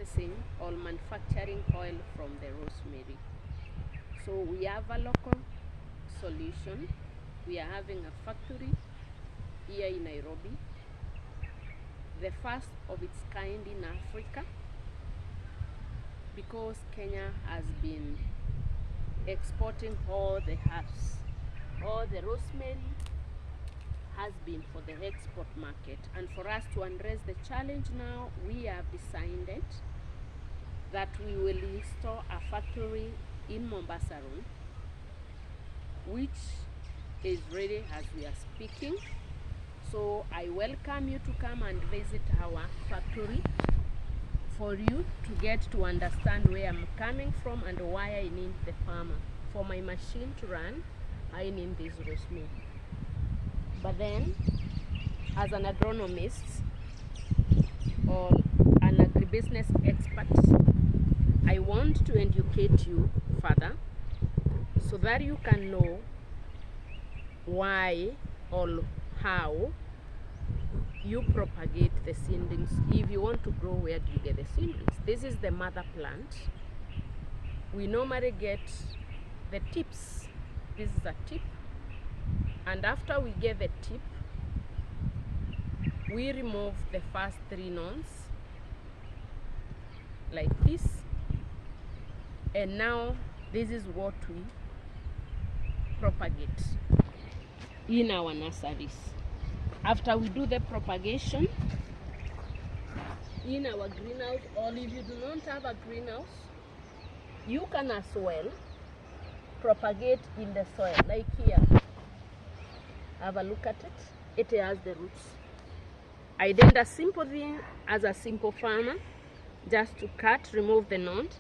processing or manufacturing oil from the rosemary. So we have a local solution. We are having a factory here in Nairobi, the first of its kind in Africa, because Kenya has been exporting all the herbs. All the rosemary has been for the export market, and for us to address the challenge now, we have decided that we will install a factory in Mombasa Road, which is ready as we are speaking. So I welcome you to come and visit our factory for you to get to understand where I'm coming from and why I need the farmer. For my machine to run, I need this rosemary. But then, as an agronomist or an agribusiness expert, I want to educate you further so that you can know why or how you propagate the seedlings. If you want to grow, where do you get the seedlings? This is the mother plant. We normally get the tips. This is a tip, and after we get the tip, we remove the first 3 nodes like this, and now this is what we propagate in our nurseries. After we do the propagation in our greenhouse, or if you do not have a greenhouse, you can as well propagate in the soil. Like here, have a look at it. It has the roots. I did a simple thing as a simple farmer, just to cut, remove the node,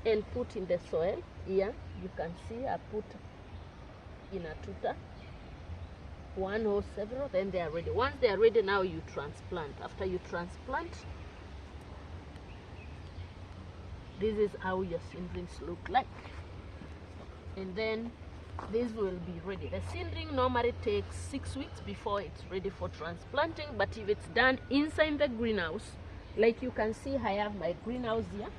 and put in the soil. Here you can see I put in a tuta, 1 or several, then they are ready. Once they are ready, now you transplant. After you transplant, this is how your seedlings look like, and then this will be ready. The seedling normally takes 6 weeks before it's ready for transplanting, but if it's done inside the greenhouse, like you can see, I have my greenhouse here.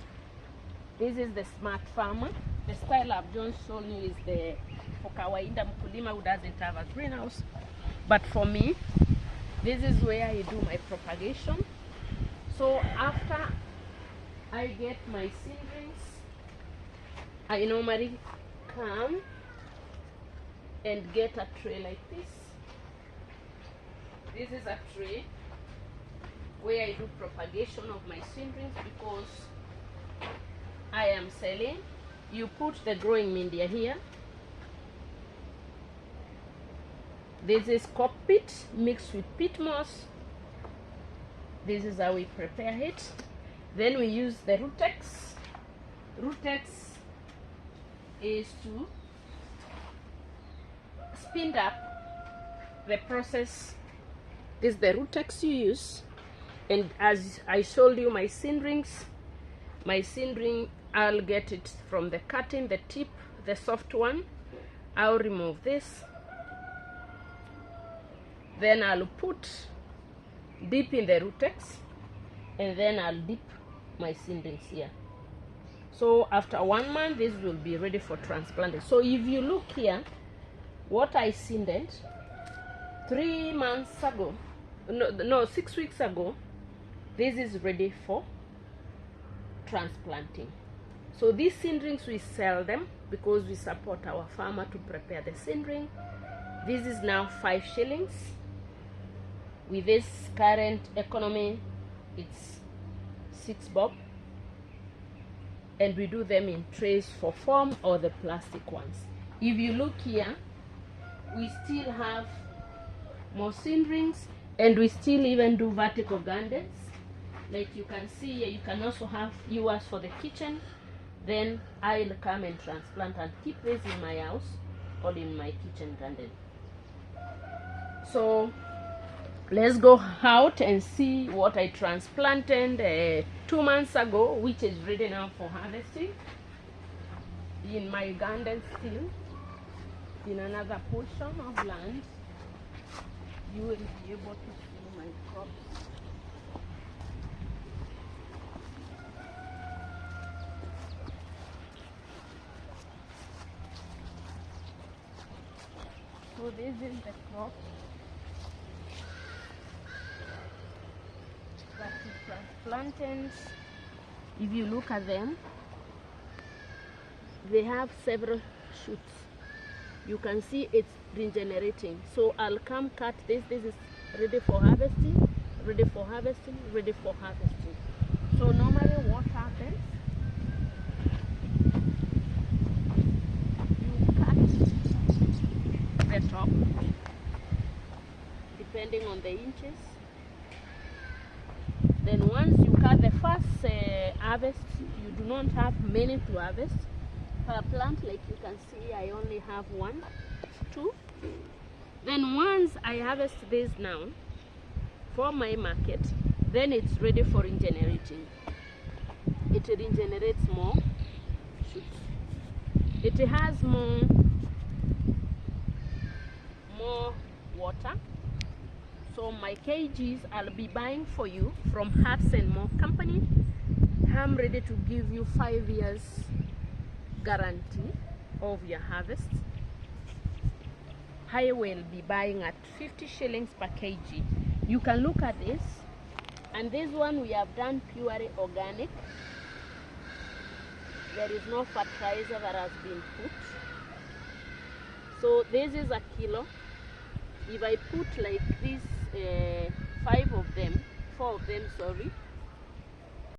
This is the smart farmer. The style I've just shown you is the for kawaida mkulima who doesn't have a greenhouse. But for me, this is where I do my propagation. So after I get my seedlings, I normally come and get a tray like this. This is a tray where I do propagation of my seedlings, because I am selling. You put the growing media here. This is cockpit mixed with peat moss. This is how we prepare it. Then we use the Rutex. Rutex is to speed up the process. This is the Rutex you use. And as I showed you my seedlings, I'll get it from the cutting, the tip, the soft one. I'll remove this. Then I'll put dip in the Rutex, and then I'll dip my seedlings here. So after 1 month, this will be ready for transplanting. So if you look here, what I seeded 3 months ago, no 6 weeks ago, this is ready for transplanting. So these seedlings, we sell them because we support our farmer to prepare the seedling. This is now 5 shillings. With this current economy, it's 6 bob. And we do them in trays for foam or the plastic ones. If you look here, we still have more seedlings, and we still even do vertical gardens. Like you can see here, you can also have yours for the kitchen. Then I'll come and transplant and keep this in my house or in my kitchen garden. So let's go out and see what I transplanted 2 months ago, which is ready now for harvesting in my garden still. In another portion of land, you will be able to see my crops. So this is the crop that is transplanted. If you look at them, they have several shoots. You can see it's regenerating. So I'll come cut this. This is ready for harvesting, ready for harvesting, ready for harvesting. So normally what happens, you cut the top depending on the inches. Then once you cut the first harvest, you do not have many to harvest. Per plant, like you can see, I only have 1, 2. Then once I harvest this now for my market, then it's ready for regenerating. It regenerates more shoots. It has more water. So my kgs I'll be buying for you from Hearts and More Company. I'm ready to give you 5 years guarantee of your harvest. I will be buying at 50 shillings per kg. You can look at this, and this one we have done purely organic. There is no fertilizer that has been put. So this is a kilo. If I put like this 4 of them, sorry,